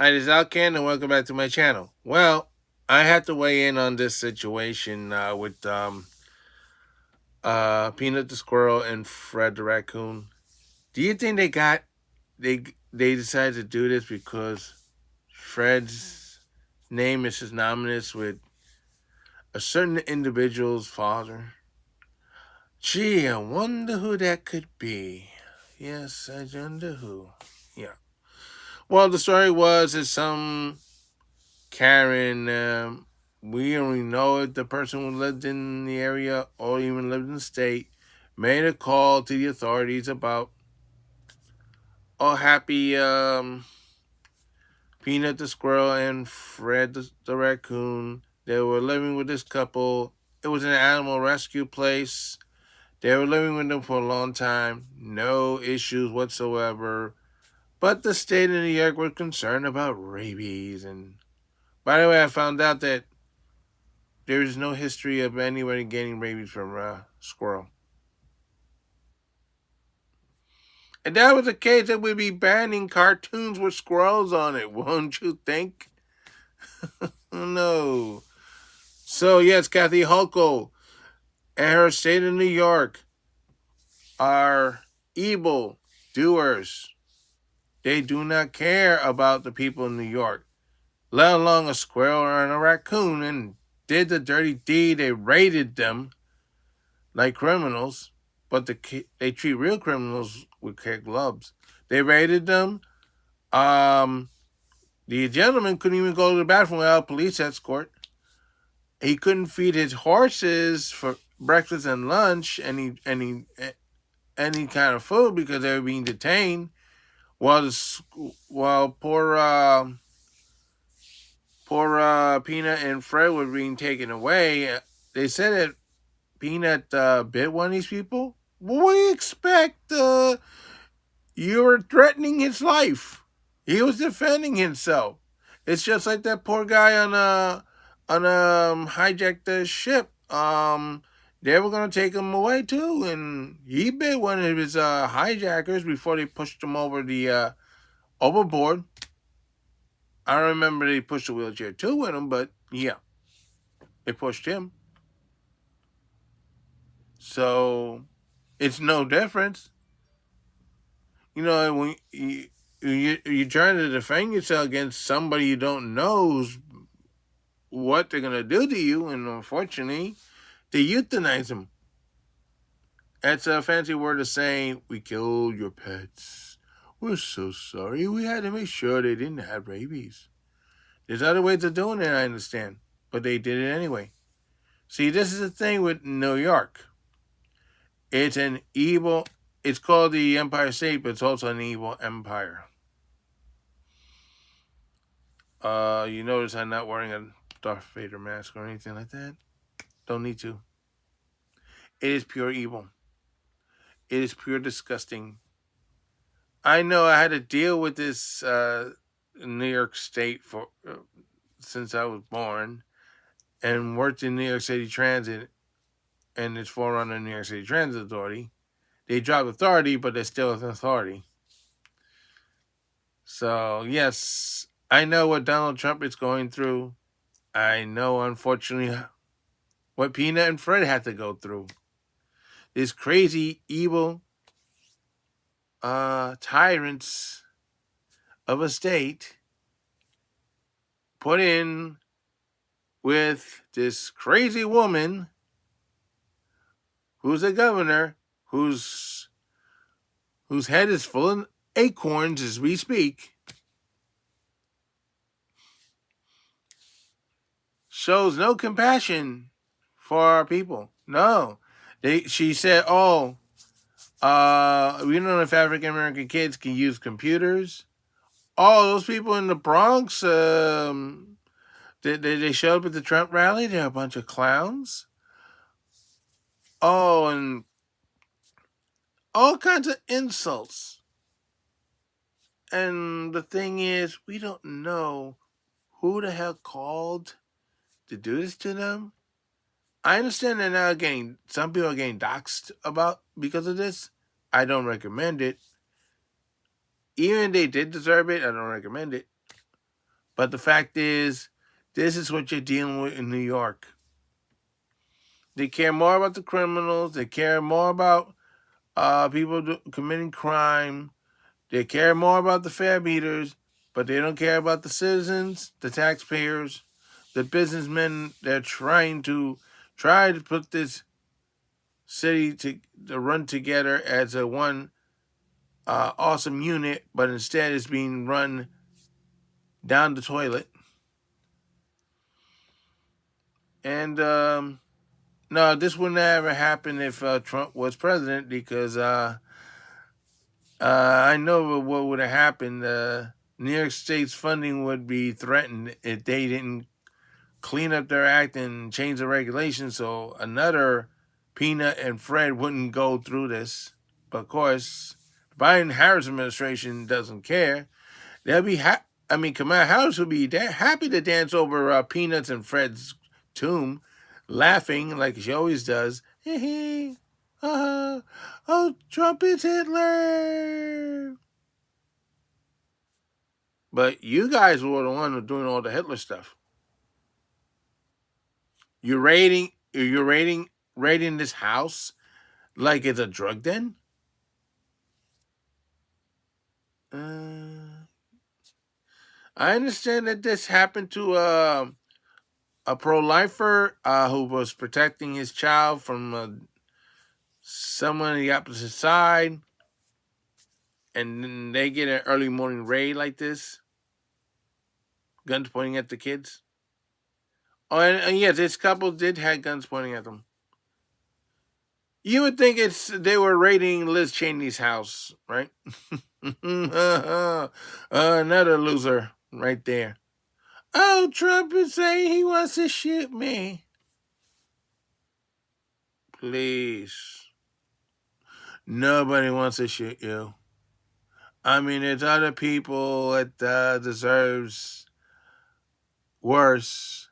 Hi, this is Alcan, and welcome back to my channel. Well, I had to weigh in on this situation with Peanut the Squirrel and Fred the Raccoon. Do you think they decided to do this because Fred's name is synonymous with a certain individual's father? Gee, I wonder who that could be. Yes, I wonder who. Yeah. Well, the story was that some Karen, we only know if the person who lived in the area or even lived in the state made a call to the authorities about happy Peanut the squirrel and Fred the raccoon. They were living with this couple. It was an animal rescue place. They were living with them for a long time. No issues whatsoever. But the state of New York was concerned about rabies. And by the way, I found out that there is no history of anybody getting rabies from a squirrel. And that was the case, that we'd be banning cartoons with squirrels on it, won't you think? No. So, yes, Kathy Hochul and her state of New York are evil doers. They do not care about the people in New York, let alone a squirrel or a raccoon, and did the dirty deed. They raided them like criminals, but they treat real criminals with kid gloves. They raided them. The gentleman couldn't even go to the bathroom without a police escort. He couldn't feed his horses for breakfast and lunch, any kind of food, because they were being detained. While poor Peanut and Fred were being taken away. They said that Peanut bit one of these people. What do you expect? You were threatening his life. He was defending himself. It's just like that poor guy on hijacked the ship. They were gonna take him away too, and he bit one of his hijackers before they pushed him over the overboard. I don't remember they pushed the wheelchair too with him, but yeah, they pushed him. So it's no difference. You know, when you're trying to defend yourself against somebody you don't know what they're gonna do to you, and unfortunately, they euthanize them. That's a fancy word of saying, "We killed your pets. We're so sorry. We had to make sure they didn't have rabies." There's other ways of doing it, I understand, but they did it anyway. See, this is the thing with New York. It's an evil. It's called the Empire State, but it's also an evil empire. You notice I'm not wearing a Darth Vader mask or anything like that. Don't need to. It is pure evil. It is pure disgusting. I know I had to deal with this New York State for since I was born, and worked in New York City Transit and its forerunner, New York City Transit Authority. They dropped authority, but they're still an authority. So yes, I know what Donald Trump is going through. I know, unfortunately, what Peanut and Fred had to go through. This crazy, evil tyrants of a state put in with this crazy woman who's a governor, whose head is full of acorns as we speak, shows no compassion for our people. No. She said, "Oh, we don't know if African American kids can use computers." Oh, those people in the Bronx, they showed up at the Trump rally. They're a bunch of clowns. Oh, and all kinds of insults. And the thing is, we don't know who the hell called to do this to them. I understand they're now getting, some people are getting doxxed because of this. I don't recommend it. Even if they did deserve it, I don't recommend it. But the fact is, this is what you're dealing with in New York. They care more about the criminals. They care more about people committing crime. They care more about the fare beaters, but they don't care about the citizens, the taxpayers, the businessmen. They're trying to put this city to run together as a one awesome unit, but instead it's being run down the toilet. And no, this would never happen if Trump was president, because I know what would have happened. New York State's funding would be threatened if they didn't clean up their act and change the regulations, so another Peanut and Fred wouldn't go through this. But of course, the Biden-Harris administration doesn't care. They'll be Kamala Harris will be happy to dance over Peanuts and Fred's tomb, laughing like she always does. Oh, Trump is Hitler. But you guys were the one who doing all the Hitler stuff. You're raiding this house like it's a drug den. I understand that this happened to a pro-lifer who was protecting his child from someone on the opposite side, and then they get an early morning raid like this, guns pointing at the kids. Oh, and yes, this couple did have guns pointing at them. You would think they were raiding Liz Cheney's house, right? Another loser right there. Oh, Trump is saying he wants to shoot me. Please. Nobody wants to shoot you. I mean, there's other people that deserves worse.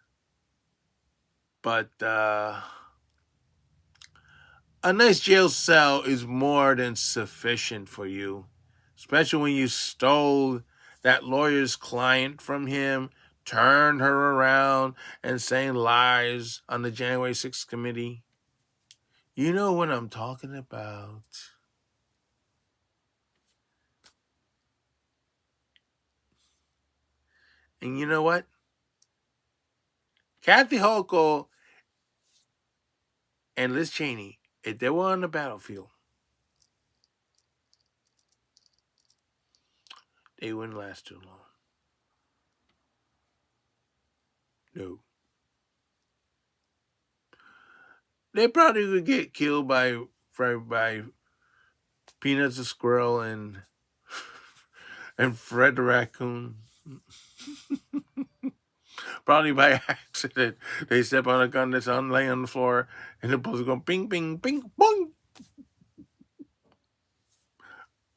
But a nice jail cell is more than sufficient for you. Especially when you stole that lawyer's client from him, turned her around, and saying lies on the January 6th committee. You know what I'm talking about. And you know what? Kathy Hochul and Liz Cheney, if they were on the battlefield, they wouldn't last too long. No. They probably would get killed by Peanuts the squirrel and Fred the raccoon. Probably by accident. They step on a gun that's laying on the floor, and the bullets go bing, bing, bing, boing.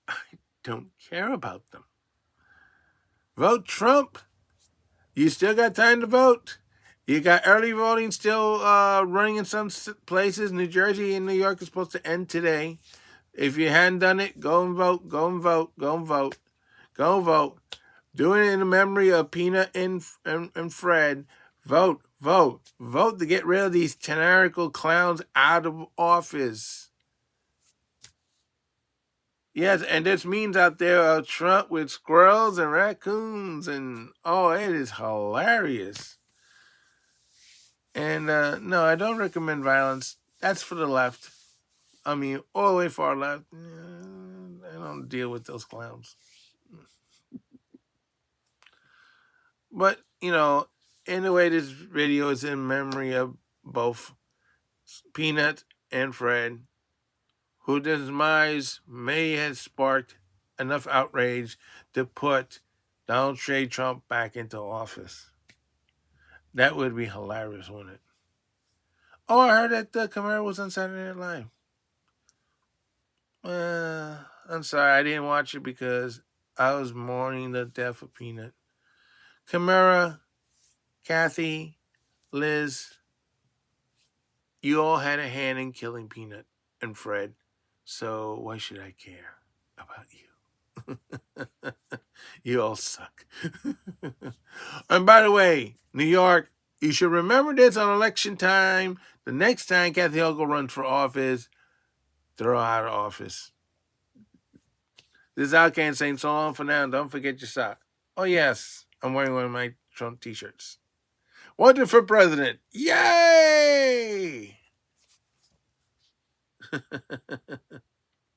I don't care about them. Vote Trump. You still got time to vote. You got early voting still running in some places. New Jersey and New York is supposed to end today. If you hadn't done it, go and vote. Go and vote. Go and vote. Go and vote. Doing it in the memory of Peanut and Fred. Vote, vote, vote to get rid of these tyrannical clowns out of office. Yes, and there's memes out there of Trump with squirrels and raccoons, and it is hilarious. And no, I don't recommend violence. That's for the left. I mean, all the way far left. I don't deal with those clowns. But, anyway, this video is in memory of both Peanut and Fred, whose demise may have sparked enough outrage to put Donald J. Trump back into office. That would be hilarious, wouldn't it? Oh, I heard that Kamala was on Saturday Night Live. I'm sorry, I didn't watch it because I was mourning the death of Peanut. Kamala, Kathy, Liz, you all had a hand in killing Peanut and Fred, so why should I care about you? You all suck. And by the way, New York, you should remember this on election time. The next time Kathy Hochul runs for office, throw her out of office. This is Alcan saying so long for now. Don't forget your sock. Oh, yes. I'm wearing one of my Trump t-shirts. Wanted for president. Yay!